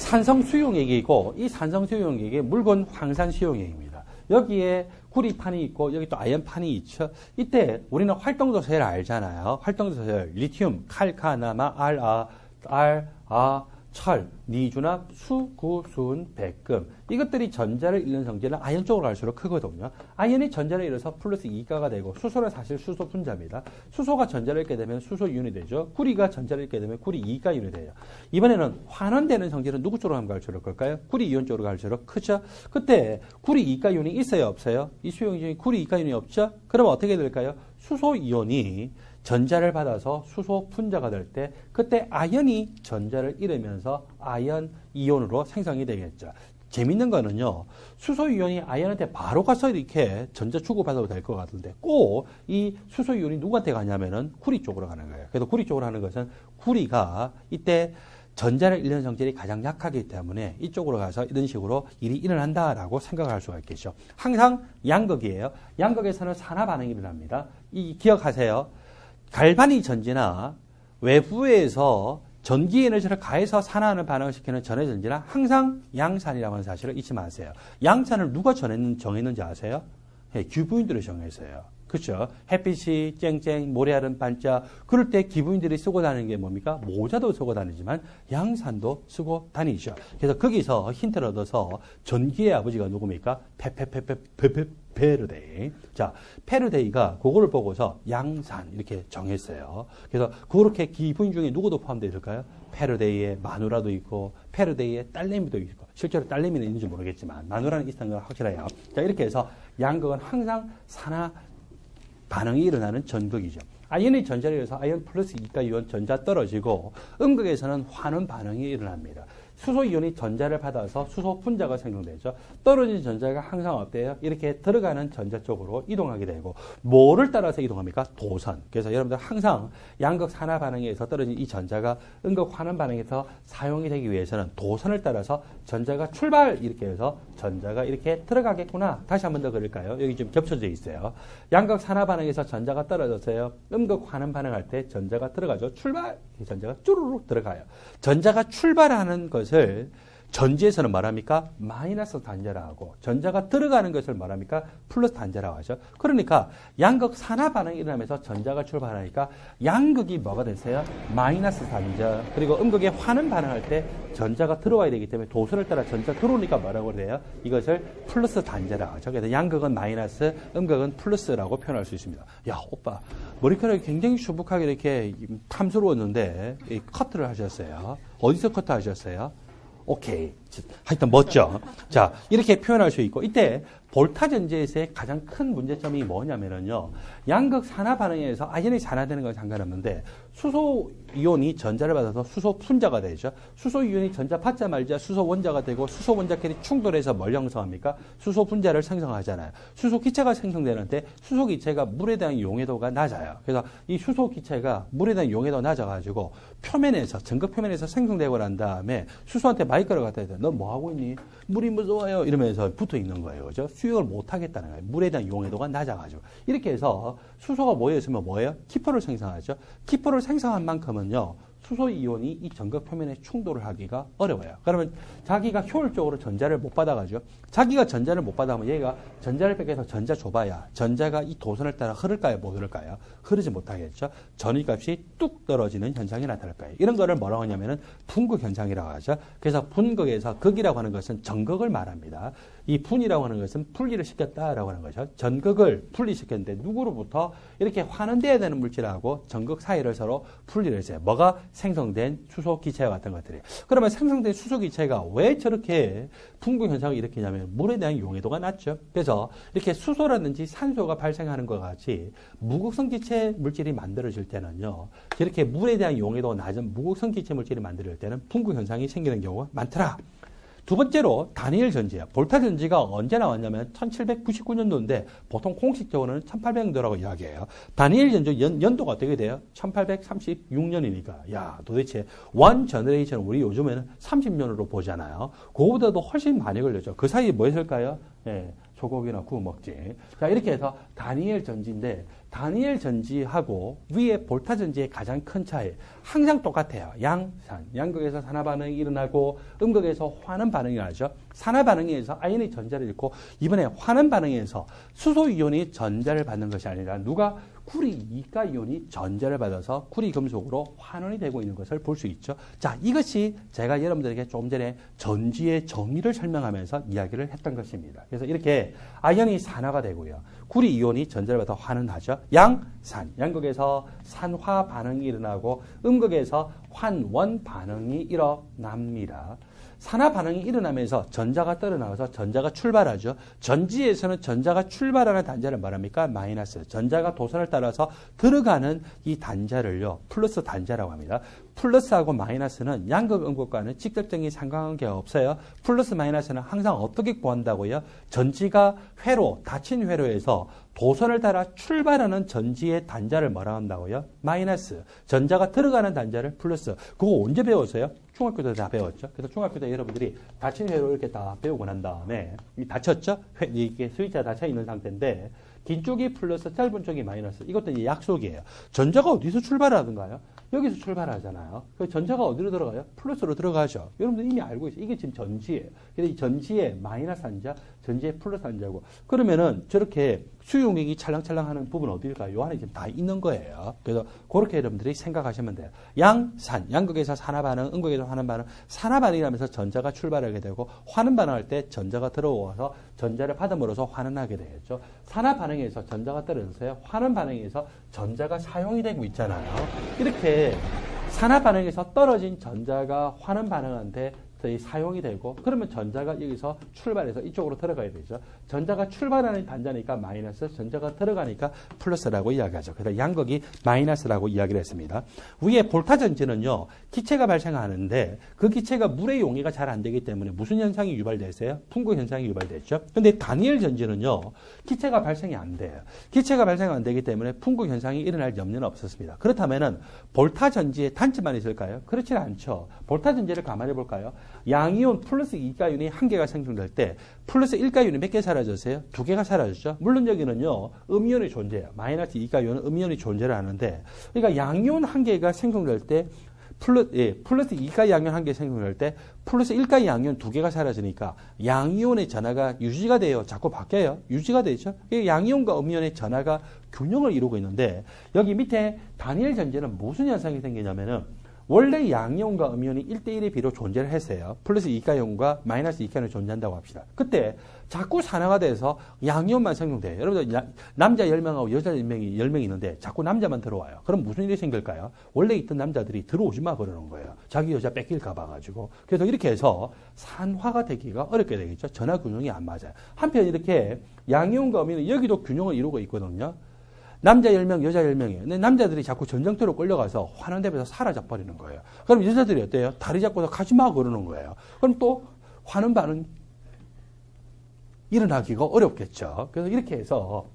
산성 수용액이고 이 산성 수용액이 묽은 황산 수용액입니다. 여기에 구리판이 있고 여기 또 아연판이 있죠. 이때 우리는 활동도서열 알잖아요. 활동도서열 리튬, 칼카나마, 철, 니주납, 수, 구, 순, 백금 이것들이 전자를 잃는 성질은 아연 쪽으로 갈수록 크거든요. 아연이 전자를 잃어서 플러스 2가가 되고 수소는 사실 수소 분자입니다. 수소가 전자를 잃게 되면 수소 이온이 되죠. 구리가 전자를 잃게 되면 구리 2가 이온이 돼요. 이번에는 환원되는 성질은 누구 쪽으로 가면 갈수록 클까요? 구리 이온 쪽으로 갈수록 크죠. 그때 구리 2가 이온이 있어요, 없어요? 이 수용 중에 구리 2가 이온이 없죠? 그러면 어떻게 될까요? 수소 이온이 전자를 받아서 수소 분자가 될 때 그때 아연이 전자를 잃으면서 아연 이온으로 생성이 되겠죠. 재밌는 거는요. 수소 이온이 아연한테 바로 가서 이렇게 전자 주고받아도 될 것 같은데 꼭 이 수소 이온이 누구한테 가냐면은 구리 쪽으로 가는 거예요. 그래서 구리 쪽으로 하는 것은 구리가 이때 전자를 잃는 성질이 가장 약하기 때문에 이쪽으로 가서 이런 식으로 일이 일어난다라고 생각할 수가 있겠죠. 항상 양극이에요. 양극에서는 산화 반응이 일어납니다. 이 기억하세요. 갈바닉 전지나 외부에서 전기 에너지를 가해서 산화하는 반응을 시키는 전해 전지나 항상 양산이라고 하는 사실을 잊지 마세요. 양산을 누가 정했는지 아세요? 네, 기부인들이 정했어요. 그렇죠? 햇빛이 쨍쨍, 모래알은 반짝. 그럴 때 기부인들이 쓰고 다니는 게 뭡니까? 모자도 쓰고 다니지만 양산도 쓰고 다니죠. 그래서 거기서 힌트를 얻어서 전기의 아버지가 누굽니까? 페르데이. 자, 페르데이가 그거를 보고서 양산 이렇게 정했어요. 그래서 그렇게 기부인 중에 누구도 포함되어 있을까요? 페르데이의 마누라도 있고 페르데이의 딸내미도 있고 실제로 딸내미는 있는지 모르겠지만 마누라는 있었던 건 확실해요. 자, 이렇게 해서 양극은 항상 산화 반응이 일어나는 전극이죠. 아연이 전자를 잃어서 아연 플러스 2가 이온 전자 떨어지고 음극에서는 환원 반응이 일어납니다. 수소 이온이 전자를 받아서 수소 분자가 생성되죠. 떨어진 전자가 항상 어때요? 이렇게 들어가는 전자 쪽으로 이동하게 되고 뭐를 따라서 이동합니까? 도선. 그래서 여러분들 항상 양극 산화 반응에서 떨어진 이 전자가 음극 환원 반응에서 사용이 되기 위해서는 도선을 따라서 전자가 출발 이렇게 해서 전자가 이렇게 들어가겠구나. 다시 한 번 더 그릴까요? 여기 좀 겹쳐져 있어요. 양극 산화 반응에서 전자가 떨어졌어요. 음극 환원 반응할 때 전자가 들어가죠. 출발. 전자가 쭈루룩 들어가요. 전자가 출발하는 것을 전지에서는 말합니까? 마이너스 단자라고 하고 전자가 들어가는 것을 말합니까? 플러스 단자라고 하죠. 그러니까 양극 산화 반응이 일어나면서 전자가 출발하니까 양극이 뭐가 되세요? 마이너스 단자. 그리고 음극의 환원 반응할 때 전자가 들어와야 되기 때문에 도선을 따라 전자 들어오니까 뭐라고 그래요? 이것을 플러스 단자라고 하죠. 그래서 양극은 마이너스, 음극은 플러스라고 표현할 수 있습니다. 야, 오빠 머리카락이 굉장히 수북하게 이렇게 탐스러웠는데 커트를 하셨어요. 어디서 커트 하셨어요? 오케이. 하여튼 멋져. 자, 이렇게 표현할 수 있고 이때 볼타 전지에서의 가장 큰 문제점이 뭐냐면은요. 양극 산화 반응에서 아연이 산화되는 건 상관없는데 수소 이온이 전자를 받아서 수소 분자가 되죠. 수소 이온이 전자 받자마자 수소 원자가 되고 수소 원자끼리 충돌해서 뭘 형성합니까? 수소 분자를 생성하잖아요. 수소 기체가 생성되는데 수소 기체가 물에 대한 용해도가 낮아요. 그래서 이 수소 기체가 물에 대한 용해도가 낮아가지고 표면에서 전극 표면에서 생성되고 난 다음에 수소한테 마이크를 갖다 대요. 너 뭐 하고 있니? 물이 무서워요. 이러면서 붙어 있는 거예요. 그죠? 수용을 못 하겠다는 거예요. 물에 대한 용해도가 낮아가지고. 이렇게 해서 수소가 모여있으면 뭐예요? 키포를 생성하죠. 키포를 생성한 만큼은요. 수소 이온이 이 전극 표면에 충돌을 하기가 어려워요. 그러면 자기가 효율적으로 전자를 못 받아가죠. 자기가 전자를 못 받아면 얘가 전자를 뺏겨서 전자 줘봐야 전자가 이 도선을 따라 흐를까요? 못 흐를까요? 흐르지 못하겠죠. 전위값이 뚝 떨어지는 현상이 나타날 거예요. 이런 거를 뭐라고 하냐면은 분극 현상이라고 하죠. 그래서 분극에서 극이라고 하는 것은 전극을 말합니다. 이 분이라고 하는 것은 분리를 시켰다라고 하는 거죠. 전극을 분리시켰는데 누구로부터 이렇게 환원돼야 되는 물질하고 전극 사이를 서로 분리를 했어요. 뭐가 생성된 수소 기체와 같은 것들이에요. 그러면 생성된 수소 기체가 왜 저렇게 분극 현상을 일으키냐면 물에 대한 용해도가 낮죠. 그래서 이렇게 수소라든지 산소가 발생하는 것 같이 무극성 기체 물질이 만들어질 때는요. 이렇게 물에 대한 용해도가 낮은 무극성 기체 물질이 만들어질 때는 분극 현상이 생기는 경우가 많더라. 두 번째로 다니엘 전지야. 볼타 전지가 언제 나왔냐면 1799년도인데 보통 공식적으로는 1800년도라고 이야기해요. 다니엘 전지 연도가 어떻게 돼요? 1836년이니까. 야, 도대체 원 제너레이션 우리 요즘에는 30년으로 보잖아요. 그거보다도 훨씬 많이 걸렸죠. 그 사이에 뭐 했을까요? 예, 소고기나 구워 먹지. 자, 이렇게 해서 다니엘 전지인데, 다니엘 전지하고 위에 볼타 전지의 가장 큰 차이, 항상 똑같아요. 양산. 양극에서 산화 반응이 일어나고, 음극에서 환원 반응이 나죠. 산화 반응에서 아연이 전자를 잃고, 이번에 환원 반응에서 수소 이온이 전자를 받는 것이 아니라, 누가 구리 이가 이온이 전자를 받아서 구리 금속으로 환원이 되고 있는 것을 볼 수 있죠. 자, 이것이 제가 여러분들에게 조금 전에 전지의 정의를 설명하면서 이야기를 했던 것입니다. 그래서 이렇게 아연이 산화가 되고요. 구리 이온이 전자를 받아 환원하죠. 양산, 양극에서 산화 반응이 일어나고 음극에서 환원 반응이 일어납니다. 산화 반응이 일어나면서 전자가 떨어나와서 전자가 출발하죠. 전지에서는 전자가 출발하는 단자를 말합니까? 마이너스. 전자가 도선을 따라서 들어가는 이 단자를요, 플러스 단자라고 합니다. 플러스하고 마이너스는 양극, 음극과는 직접적인 상관관계가 없어요. 플러스 마이너스는 항상 어떻게 구한다고요? 전지가 회로, 닫힌 회로에서 도선을 따라 출발하는 전지의 단자를 뭐라 한다고요? 마이너스. 전자가 들어가는 단자를 플러스. 그거 언제 배웠어요? 중학교 때 다 배웠죠. 그래서 중학교 때 여러분들이 닫힌 회로 이렇게 다 배우고 난 다음에 닫혔죠? 이게 스위치가 닫혀 있는 상태인데 긴 쪽이 플러스, 짧은 쪽이 마이너스. 이것도 이제 약속이에요. 전자가 어디서 출발하던가요? 여기서 출발하잖아요. 그 전자가 어디로 들어가요? 플러스로 들어가죠. 여러분들 이미 알고 있어요. 이게 지금 전지예요. 그래서 이 전지의 마이너스 한자, 전지의 플러스 한자고. 그러면은 저렇게 수용액이 찰랑찰랑하는 부분 어디일까요? 요 안에 지금 다 있는 거예요. 그래서 그렇게 여러분들이 생각하시면 돼요. 양산, 양극에서 산화 반응, 음극에서 환원 반응. 산화 반응이라면서 전자가 출발하게 되고 환원 반응할 때 전자가 들어와서 전자를 받음으로써 환원하게 되겠죠. 산화 반응에서 전자가 떨어져서요. 환원 반응에서 전자가 사용이 되고 있잖아요. 이렇게 산화 반응에서 떨어진 전자가 환원 반응한테 사용이 되고, 그러면 전자가 여기서 출발해서 이쪽으로 들어가야 되죠. 전자가 출발하는 단자니까 마이너스, 전자가 들어가니까 플러스라고 이야기하죠. 그래서 양극이 마이너스라고 이야기를 했습니다. 위에 볼타 전지는요, 기체가 발생하는데 그 기체가 물의 용해가 잘 안 되기 때문에 무슨 현상이 유발됐어요? 풍부 현상이 유발됐죠. 근데 다니엘 전지는요, 기체가 발생이 안 돼요. 기체가 발생 안 되기 때문에 풍부 현상이 일어날 염려는 없었습니다. 그렇다면은 볼타 전지의 단점만 있을까요? 그렇지는 않죠. 볼타 전지를 감안해 볼까요? 양이온 플러스 2가이온이 한 개가 생성될 때 플러스 1가이온이 몇 개 사라졌어요? 2개가 사라졌죠. 물론 여기는요, 음이온이 존재해요. 마이너스 2가이온은 음이온이 존재를 하는데, 그러니까 양이온 한 개가 생성될 때 플러스 2가 양이온 한 개 생성될 때 플러스 1가 양이온 2개가 사라지니까 양이온의 전하가 유지가 돼요. 자꾸 바뀌어요. 유지가 되죠. 양이온과 음이온의 전하가 균형을 이루고 있는데, 여기 밑에 다니엘 전지는 무슨 현상이 생기냐면은 원래 양이온과 음이온이 1대1의 비로 존재를 했어요. 플러스 2가이온과 마이너스 2가이온이 존재한다고 합시다. 그때 자꾸 산화가 돼서 양이온만 생성돼요. 여러분들 남자 10명하고 여자 10명이 있는데 자꾸 남자만 들어와요. 그럼 무슨 일이 생길까요? 원래 있던 남자들이 들어오지 마 그러는 거예요. 자기 여자 뺏길까 봐가지고. 그래서 이렇게 해서 산화가 되기가 어렵게 되겠죠. 전화 균형이 안 맞아요. 한편 이렇게 양이온과 음이온은 여기도 균형을 이루고 있거든요. 남자 10명, 여자 10명이에요. 근데 남자들이 자꾸 전쟁터로 끌려가서 환원되면서 사라져 버리는 거예요. 그럼 여자들이 어때요? 다리 잡고서 가지 마 그러는 거예요. 그럼 또 환원 반응 일어나기가 어렵겠죠. 그래서 이렇게 해서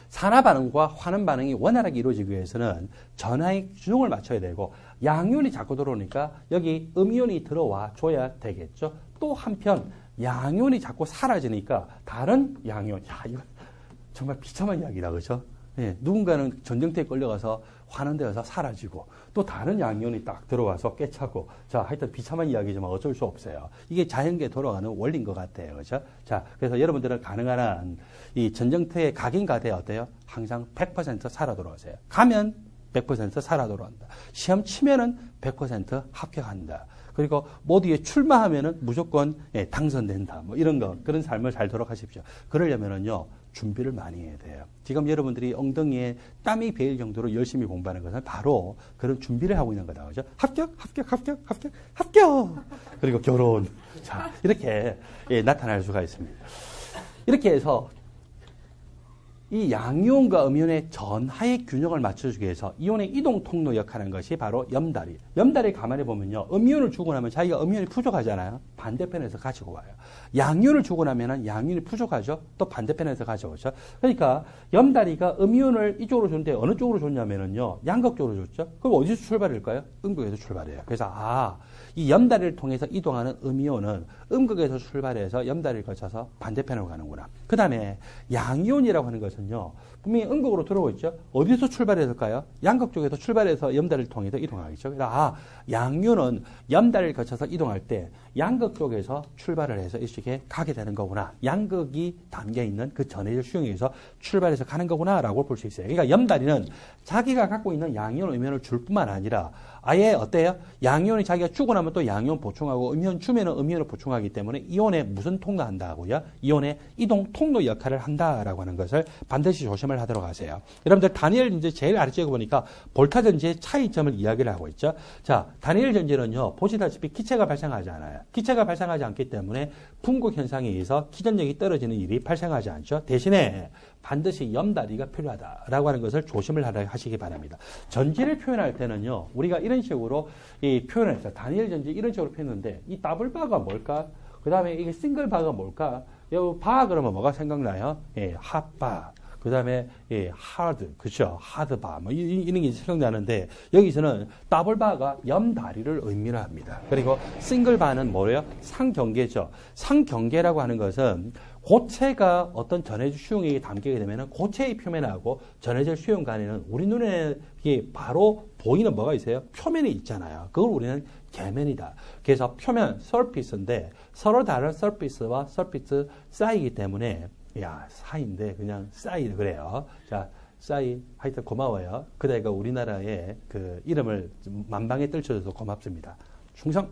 산화 반응과 환원 반응이 원활하게 이루어지기 위해서는 전하의 균형을 맞춰야 되고, 양이온이 자꾸 들어오니까 여기 음이온이 들어와 줘야 되겠죠. 또 한편 양이온이 자꾸 사라지니까 다른 양이온, 야 이거 정말 비참한 이야기다, 그렇죠? 예, 누군가는 전쟁터에 끌려가서 환원되어서 사라지고 또 다른 양이온이 딱 들어와서 깨차고, 자, 하여튼 비참한 이야기지만 어쩔 수 없어요. 이게 자연계에 돌아가는 원리인 것 같아요. 그렇죠? 자, 그래서 여러분들은 가능한 한 이 전쟁터에 가긴 가되 어때요? 항상 100% 살아 돌아오세요. 가면 100% 살아 돌아온다. 시험 치면은 100% 합격한다. 그리고 모두에 출마하면은 무조건 당선된다. 뭐 이런 거, 그런 삶을 살도록 하십시오. 그러려면은요, 준비를 많이 해야 돼요. 지금 여러분들이 엉덩이에 땀이 배일 정도로 열심히 공부하는 것은 바로 그런 준비를 하고 있는 거다. 그죠? 합격! 그리고 결혼. 자, 이렇게 나타날 수가 있습니다. 이렇게 해서 이 양이온과 음이온의 전하의 균형을 맞춰주기 위해서 이온의 이동 통로 역할하는 것이 바로 염다리. 염다리 가만히 보면요. 음이온을 주고 나면 자기가 음이온이 부족하잖아요. 반대편에서 가지고 와요. 양이온을 주고 나면은 양이온이 부족하죠. 또 반대편에서 가져오죠. 그러니까 염다리가 음이온을 이쪽으로 줬는데 어느 쪽으로 줬냐면은요. 양극 쪽으로 줬죠. 그럼 어디서 출발일까요? 음극에서 출발해요. 그래서 이 염다리를 통해서 이동하는 음이온은 음극에서 출발해서 염다리를 거쳐서 반대편으로 가는구나. 그 다음에 양이온이라고 하는 것은요. 분명히 음극으로 들어오고 있죠. 어디서 출발했을까요? 양극 쪽에서 출발해서 염다리를 통해서 이동하겠죠. 그래서 양이온은 염다리를 거쳐서 이동할 때 양극 쪽에서 출발을 해서 이쪽에 가게 되는 거구나. 양극이 담겨있는 그 전해질 수용에서 출발해서 가는 거구나 라고 볼 수 있어요. 그러니까 염다리는 자기가 갖고 있는 양이온, 음이온을 줄 뿐만 아니라 아예 어때요? 양이온이 자기가 주고 나면 또 양이온 보충하고 음이온 주면은 음이온을 보충하기 때문에 이온에 무슨 통로한다고요? 이온의 이동 통로 역할을 한다라고 하는 것을 반드시 조심을 하도록 하세요. 여러분들 다니엘 전제 제일 아래쪽에 보니까 볼타 전제의 차이점을 이야기를 하고 있죠. 자, 다니엘 전제는요. 보시다시피 기체가 발생하지 않아요. 기체가 발생하지 않기 때문에 풍국 현상에 의해서 기전력이 떨어지는 일이 발생하지 않죠. 대신에 반드시 염다리가 필요하다라고 하는 것을 조심을 하시기 바랍니다. 전지를 표현할 때는요, 우리가 이런 식으로 이 표현을 했어요. 다니엘 전지 이런 식으로 표현했는데, 이 더블 바가 뭘까? 그 다음에 이게 싱글 바가 뭘까? 요 바 그러면 뭐가 생각나요? 예, 핫바. 그 다음에, 예, 하드. 그쵸? 하드바. 뭐, 이런 게 생각나는데, 여기서는 더블바가 염다리를 의미를 합니다. 그리고 싱글바는 뭐예요? 상경계죠. 상경계라고 하는 것은 고체가 어떤 전해질 수용액이 담기게 되면 고체의 표면하고 전해질 수용 간에는 우리 눈에 바로 보이는 뭐가 있어요? 표면이 있잖아요. 그걸 우리는 계면이다. 그래서 표면, surface인데 서로 다른 surface와 surface 사이이기 때문에 사이인데 그냥 사이 그래요. 자, 사이 하여튼 고마워요. 그대가 우리나라의 그 이름을 만방에 떨쳐줘서 고맙습니다. 충성.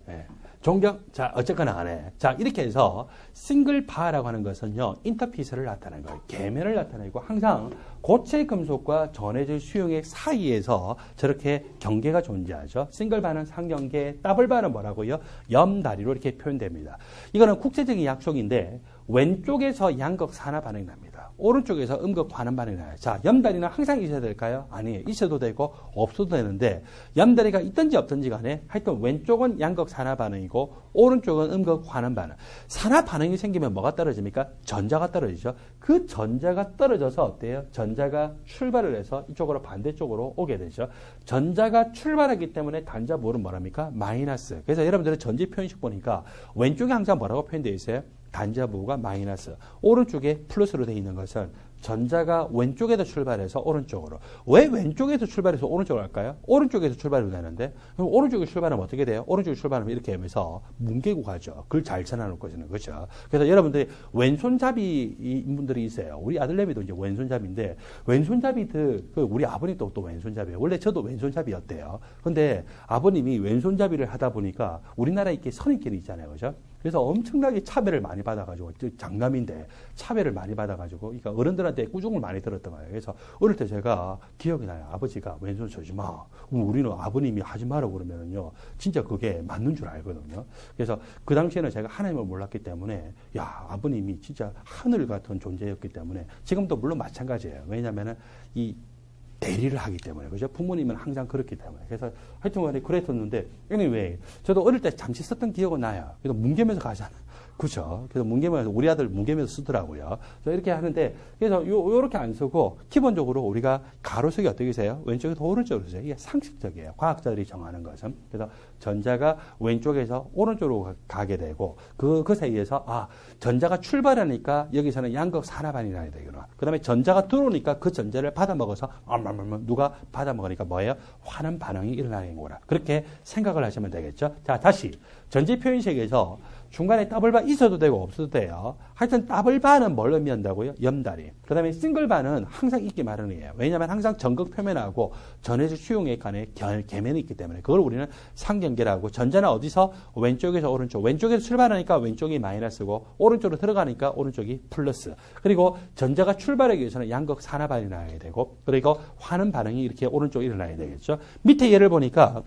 네. 존경. 자, 어쨌거나 간에. 자, 이렇게 해서 싱글 바라고 하는 것은요, 인터피스를 나타내는 거예요. 계면을 나타내고 항상 고체 금속과 전해질 수용액 사이에서 저렇게 경계가 존재하죠. 싱글 바는 상경계, 더블 바는 뭐라고요? 염다리로 이렇게 표현됩니다. 이거는 국제적인 약속인데 왼쪽에서 양극 산화 반응이 납니다. 오른쪽에서 음극 환원 반응이 나요. 자, 염다리는 항상 있어야 될까요? 아니에요. 있어도 되고 없어도 되는데 염다리가 있든지 없든지 간에 하여튼 왼쪽은 양극 산화 반응이고 오른쪽은 음극 환원 반응. 산화 반응이 생기면 뭐가 떨어집니까? 전자가 떨어지죠. 그 전자가 떨어져서 어때요? 전자가 출발을 해서 이쪽으로 반대쪽으로 오게 되죠. 전자가 출발하기 때문에 단자부는 뭐랍니까? 마이너스. 그래서 여러분들은 전지 표현식 보니까 왼쪽에 항상 뭐라고 표현되어 있어요? 단자부가 마이너스, 오른쪽에 플러스로 되어 있는 것은 전자가 왼쪽에서 출발해서 오른쪽으로. 왜 왼쪽에서 출발해서 오른쪽으로 갈까요? 오른쪽에서 출발을 되는데, 그럼 오른쪽에 출발하면 어떻게 돼요? 오른쪽에 출발하면 이렇게 하면서 뭉개고 가죠. 그걸 잘 전환할 것이는 거죠. 그래서 여러분들이 왼손잡이인 분들이 있어요. 우리 아들내미도 이제 왼손잡이인데, 왼손잡이들, 우리 아버님도 또 왼손잡이에요. 원래 저도 왼손잡이였대요. 근데 아버님이 왼손잡이를 하다 보니까 우리나라에 이렇게 선입견이 있잖아요. 그죠? 그래서 엄청나게 차별을 많이 받아가지고, 장남인데 차별을 많이 받아가지고, 그러니까 어른들한테 꾸중을 많이 들었던 거예요. 그래서 어릴 때 제가 기억이 나요. 아버지가 왼손 쳐지 마. 우리는 아버님이 하지 마라고 그러면은요, 진짜 그게 맞는 줄 알거든요. 그래서 그 당시에는 제가 하나님을 몰랐기 때문에, 아버님이 진짜 하늘 같은 존재였기 때문에, 지금도 물론 마찬가지예요. 왜냐면은 이 대리를 하기 때문에. 그죠? 부모님은 항상 그렇기 때문에. 그래서 하여튼 간에 그랬었는데, anyway, 저도 어릴 때 잠시 썼던 기억은 나요. 그래서 뭉개면서 가잖아요. 그죠? 그래서 뭉개면서, 우리 아들 뭉개면서 쓰더라고요. 그래서 이렇게 하는데, 그래서 요렇게 안 쓰고, 기본적으로 우리가 가로수기 어떻게 세요? 왼쪽에서 오른쪽으로 세요. 이게 상식적이에요. 과학자들이 정하는 것은. 그래서 전자가 왼쪽에서 오른쪽으로 가게 되고, 그 사이에서, 전자가 출발하니까 여기서는 양극 산화반이 나야 되구나. 그 다음에 전자가 들어오니까 그 전자를 받아먹어서, 누가 받아먹으니까 뭐예요? 환원 반응이 일어나는 거구나. 그렇게 생각을 하시면 되겠죠? 자, 다시. 전지 표현식에서 중간에 더블바 있어도 되고 없어도 돼요. 하여튼 더블바는 뭘 의미한다고요? 염다리. 그 다음에 싱글바는 항상 있기 마련이에요. 왜냐하면 항상 전극 표면하고 전해질 수용액 간에 계면이 있기 때문에 그걸 우리는 상경계라고. 전자는 어디서? 왼쪽에서 오른쪽. 왼쪽에서 출발하니까 왼쪽이 마이너스고 오른쪽으로 들어가니까 오른쪽이 플러스. 그리고 전자가 출발하기 위해서는 양극 산화반이 나야 되고 그리고 환원 반응이 이렇게 오른쪽에 일어나야 되겠죠. 밑에 예를 보니까